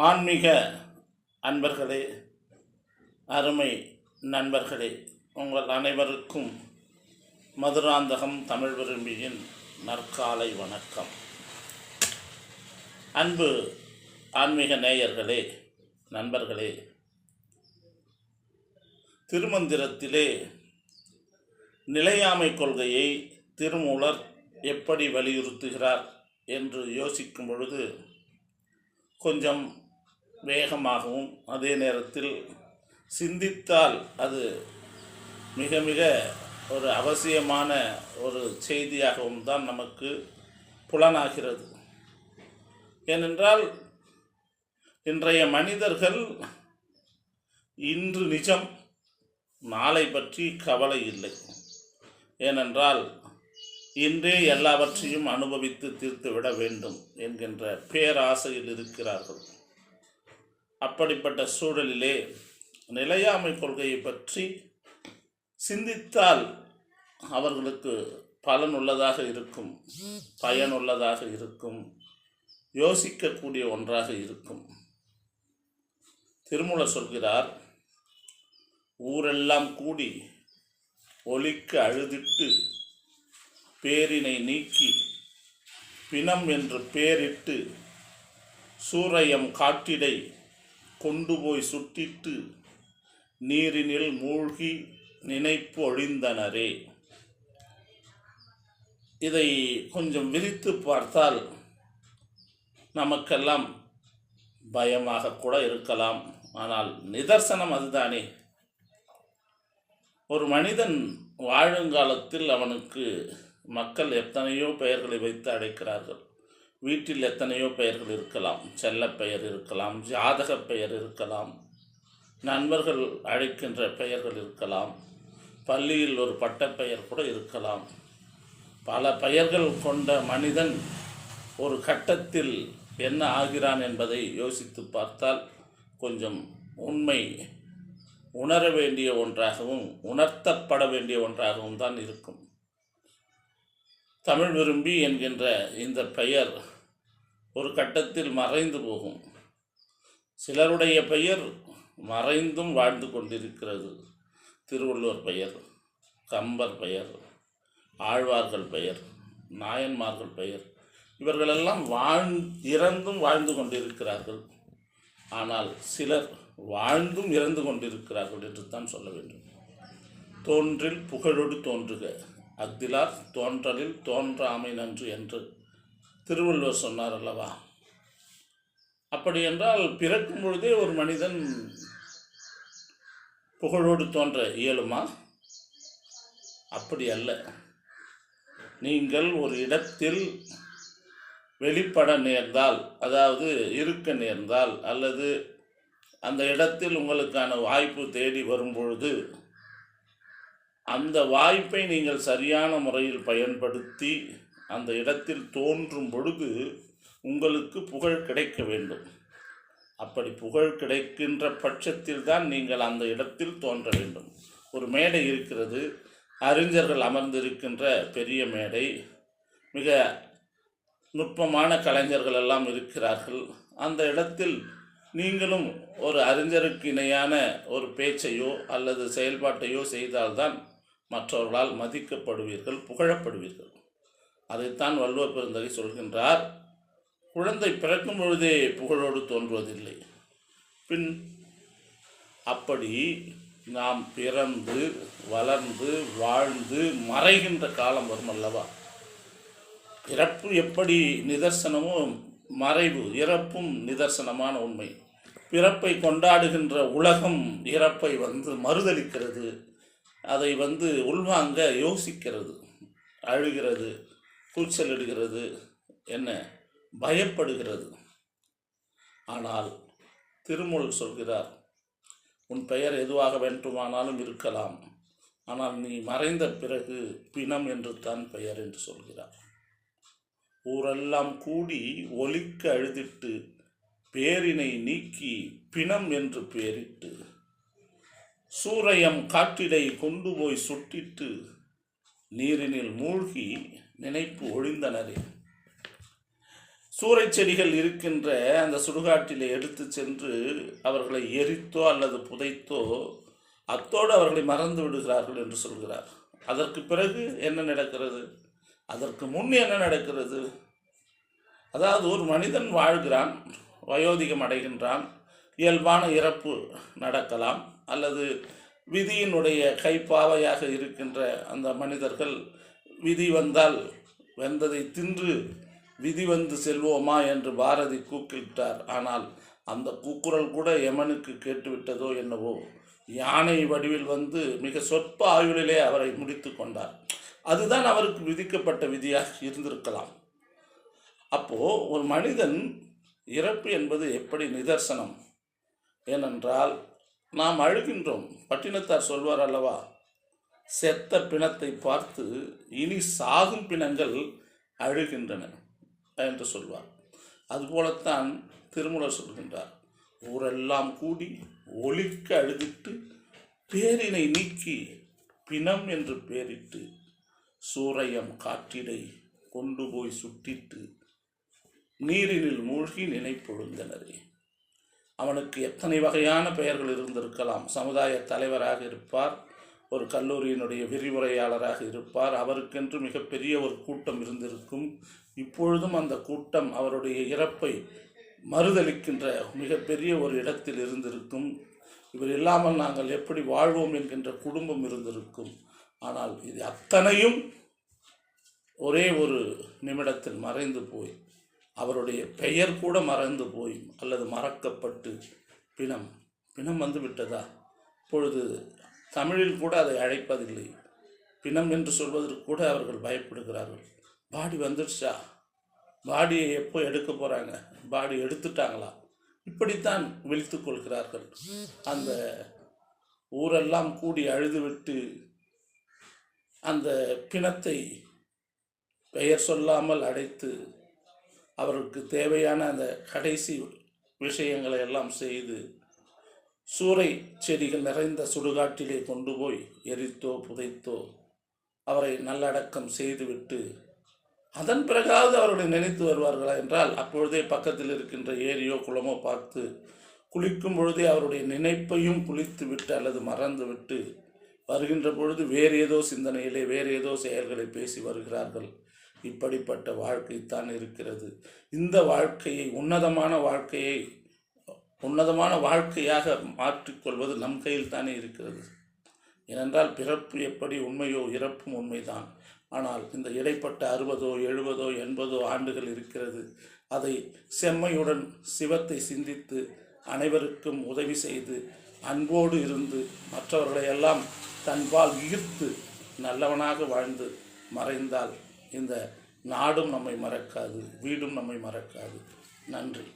ஆன்மீக அன்பர்களே, அருமை நண்பர்களே, உங்கள் அனைவருக்கும் மதுராந்தகம் தமிழ் விரும்பியின் நற்காலை வணக்கம். அன்பு ஆன்மீக நேயர்களே, நண்பர்களே, திருமந்திரத்திலே நிலையாமை கொள்கையை திருமூலர் எப்படி வலியுறுத்துகிறார் என்று யோசிக்கும் பொழுது கொஞ்சம் வேகமாகவும் அதே நேரத்தில் சிந்தித்தால் அது மிக மிக ஒரு அவசியமான ஒரு செய்தியாகவும் தான் நமக்கு புலனாகிறது. ஏனென்றால் இன்றைய மனிதர்கள் இன்று நிஜம், நாளை பற்றி கவலை இல்லை. ஏனென்றால் இன்றே எல்லாவற்றையும் அனுபவித்து தீர்த்துவிட வேண்டும் என்கின்ற பேராசையில் இருக்கிறார்கள். அப்படிப்பட்ட சூழலிலே நிலையாமை கொள்கையை பற்றி சிந்தித்தால் அவர்களுக்கு பலனுள்ளதாக இருக்கும், பயனுள்ளதாக இருக்கும், யோசிக்கக்கூடிய ஒன்றாக இருக்கும். திருமூலர் சொல்கிறார், ஊரெல்லாம் கூடி ஒலிக்க அழுதிட்டு பேரினை நீக்கி பிணம் என்று பேரிட்டு சூரையம் காட்டிடை கொண்டு போய் சுட்டிட்டு நீரினில் மூழ்கி நினைப்பு ஒழிந்தனரே. இதை கொஞ்சம் விரித்து பார்த்தால் நமக்கெல்லாம் பயமாக கூட இருக்கலாம். ஆனால் நிதர்சனம் அதுதானே. ஒரு மனிதன் வாழுங்காலத்தில் அவனுக்கு மக்கள் எத்தனையோ பெயர்களை வைத்து அழைக்கிறார்கள். வீட்டில் எத்தனையோ பெயர்கள் இருக்கலாம், செல்ல பெயர் இருக்கலாம், ஜாதக பெயர் இருக்கலாம், நண்பர்கள் அழைக்கின்ற பெயர்கள் இருக்கலாம், பள்ளியில் ஒரு பட்டப்பெயர் கூட இருக்கலாம். பல பெயர்கள் கொண்ட மனிதன் ஒரு கட்டத்தில் என்ன ஆகிறான் என்பதை யோசித்து பார்த்தால் கொஞ்சம் உண்மை உணர வேண்டிய ஒன்றாகவும் உணர்த்தப்பட வேண்டிய ஒன்றாகவும் தான் இருக்கும். தமிழ் விரும்பி என்கின்ற இந்த பெயர் ஒரு கட்டத்தில் மறைந்து போகும். சிலருடைய பெயர் மறைந்தும் வாழ்ந்து கொண்டிருக்கிறது. திருவள்ளுவர் பெயர், கம்பர் பெயர், ஆழ்வார்கள் பெயர், நாயன்மார்கள் பெயர், இவர்களெல்லாம் இறந்தும் வாழ்ந்து கொண்டிருக்கிறார்கள். ஆனால் சிலர் வாழ்ந்தும் இறந்து கொண்டிருக்கிறார்கள் என்று தான் சொல்ல வேண்டும். தோன்றில் புகழோடு தோன்றுக, அஃதிலார் தோன்றலில் தோன்றாமை நன்று என்று திருவள்ளுவர் சொன்னார் அல்லவா? அப்படி என்றால் பிறக்கும் பொழுதே ஒரு மனிதன் புகழோடு தோன்ற இயலுமா? அப்படி அல்ல. நீங்கள் ஒரு இடத்தில் வெளிப்பட நேர்ந்தால், அதாவது இருக்க நேர்ந்தால், அல்லது அந்த இடத்தில் உங்களுக்கான வாய்ப்பு தேடி வரும்பொழுது அந்த வாய்ப்பை நீங்கள் சரியான முறையில் பயன்படுத்தி அந்த இடத்தில் தோன்றும் பொழுது உங்களுக்கு புகழ் கிடைக்க வேண்டும். அப்படி புகழ் கிடைக்கின்ற பட்சத்தில் தான் நீங்கள் அந்த இடத்தில் தோன்ற வேண்டும். ஒரு மேடை இருக்கிறது, அறிஞர்கள் அமர்ந்திருக்கின்ற பெரிய மேடை, மிக நுட்பமான கலைஞர்கள் எல்லாம் இருக்கிறார்கள். அந்த இடத்தில் நீங்களும் ஒரு அறிஞருக்கு இணையான ஒரு பேச்சையோ அல்லது செயல்பாட்டையோ செய்தால்தான் மற்றவர்களால் மதிக்கப்படுவீர்கள், புகழப்படுவீர்கள். அதைத்தான் வள்ளுவர் பெருந்தகை சொல்கின்றார், குழந்தை பிறக்கும் பொழுதே புகழோடு தோன்றுவதில்லை. பின் அப்படி நாம் பிறந்து வளர்ந்து வாழ்ந்து மறைகின்ற காலம் வரும் அல்லவா? பிறப்பு எப்படி நிதர்சனமோ மறைவு இறப்பும் நிதர்சனமான உண்மை. பிறப்பை கொண்டாடுகின்ற உலகம் இறப்பை மறுதளிக்கிறது, அதை உள்வாங்க யோசிக்கிறது, அழுகிறது, கூச்சலிடுகிறது, என்ன பயப்படுகிறது. ஆனால் திருமூலர் சொல்கிறார், உன் பெயர் எதுவாக வேண்டுமானாலும் இருக்கலாம், ஆனால் நீ மறைந்த பிறகு பிணம் என்று தான் பெயர் என்று சொல்கிறார். ஊரெல்லாம் கூடி ஒலிக்க அழுதிட்டு பேரினை நீக்கி பிணம் என்று பேரிட்டு சூரையம் காட்டிடை கொண்டு போய் சுட்டிட்டு நீரினில் மூழ்கி நினைப்பு ஒழிந்தனரே. சூறை செடிகள் இருக்கின்ற அந்த சுடுகாட்டிலே எடுத்து சென்று அவர்களை எரித்தோ அல்லது புதைத்தோ அத்தோடு அவர்களை மறந்து விடுகிறார்கள் என்று சொல்கிறார். அதற்கு பிறகு என்ன நடக்கிறது? அதற்கு முன் என்ன நடக்கிறது? அதாவது ஒரு மனிதன் வாழ்கிறான், வயோதிகம் அடைகின்றான், இயல்பான இறப்பு நடக்கலாம், அல்லது விதியினுடைய கைப்பாவையாக இருக்கின்ற அந்த மனிதர்கள் விதி வந்தால் வெந்ததை தின்று விதி வந்து செல்வோமா என்று பாரதி கூக்கிட்டார். ஆனால் அந்த கூக்குரல் கூட யமனுக்கு கேட்டுவிட்டதோ என்னவோ, யானை வடிவில் வந்து மிக சொற்ப ஆயுளிலே அவரை முடித்து கொண்டார். அதுதான் அவருக்கு விதிக்கப்பட்ட விதியாக இருந்திருக்கலாம். அப்போ ஒரு மனிதன் இறப்பு என்பது எப்படி நிதர்சனம்? ஏனென்றால் நாம் அழுகின்றோம். பட்டினத்தார் சொல்வார் அல்லவா, செத்த பிணத்தை பார்த்து இனி சாகும் பிணங்கள் அழுகின்றன என்று சொல்வார். அதுபோலத்தான் திருமூலர் சொல்கின்றார், ஊரெல்லாம் கூடி ஒலிக்க அழுதிட்டு பேரினை நீக்கி பிணம் என்று பேரிட்டு சூறையம் காற்றிடை கொண்டு போய் சுட்டிட்டு நீரினில் மூழ்கி நினைப்பொழுந்தனரே. அவனுக்கு எத்தனை வகையான பெயர்கள் இருந்திருக்கலாம். சமுதாய தலைவராக இருப்பார், ஒரு கல்லூரியினுடைய விரிவுரையாளராக இருப்பார், அவருக்கென்று மிகப்பெரிய ஒரு கூட்டம் இருந்திருக்கும். இப்பொழுதும் அந்த கூட்டம் அவருடைய இறப்பை மறுதளிக்கின்ற மிகப்பெரிய ஒரு இடத்தில் இருந்திருக்கும். இவர் இல்லாமல் நாங்கள் எப்படி வாழ்வோம் என்கின்ற குடும்பம் இருந்திருக்கும். ஆனால் இது அத்தனையும் ஒரே ஒரு நிமிடத்தில் மறைந்து போய், அவருடைய பெயர் கூட மறந்து போய் அல்லது மறக்கப்பட்டு பிணம் வந்து விட்டதா? இப்பொழுது தமிழில் கூட அதை அழைப்பதில்லை. பிணம் என்று சொல்வதற்கு கூட அவர்கள் பயப்படுகிறார்கள். பாடி வந்துடுச்சா? பாடியை எப்போ எடுக்க போகிறாங்க? பாடி எடுத்துட்டாங்களா? இப்படித்தான் விழித்து கொள்கிறார்கள். அந்த ஊரெல்லாம் கூடி அழுதுவிட்டு அந்த பிணத்தை பெயர் சொல்லாமல் அடைத்து அவருக்கு தேவையான அந்த கடைசி விஷயங்களை எல்லாம் செய்து சூறை செடிகள் நிறைந்த சுடுகாட்டிலே கொண்டு போய் எரித்தோ புதைத்தோ அவரை நல்லடக்கம் செய்துவிட்டு அதன் பிறகாவது அவர்களை நினைத்து வருவார்களா என்றால், அப்பொழுதே பக்கத்தில் இருக்கின்ற ஏரியோ குளமோ பார்த்து குளிக்கும் பொழுதே அவருடைய நினைப்பையும் குளித்து விட்டு அல்லது மறந்து விட்டு வருகின்ற பொழுது வேறு ஏதோ சிந்தனையிலே வேறு ஏதோ செயல்களை பேசி வருகிறார்கள். இப்படிப்பட்ட வாழ்க்கைத்தான் இருக்கிறது. இந்த வாழ்க்கையை உன்னதமான வாழ்க்கையாக மாற்றிக்கொள்வது நம் கையில் தானே இருக்கிறது. ஏனென்றால் பிறப்பு எப்படி உண்மையோ இறப்பும் உண்மைதான். ஆனால் இந்த இடைப்பட்ட 60, 70, 80 ஆண்டுகள் இருக்கிறது. அதை செம்மையுடன் சிவத்தை சிந்தித்து அனைவருக்கும் உதவி செய்து அன்போடு இருந்து மற்றவர்களை எல்லாம் தன்பால் ஈர்த்து நல்லவனாக வாழ்ந்து மறைந்தால் இந்த நாடும் நம்மை மறக்காது, வீடும் நம்மை மறக்காது. நன்றி.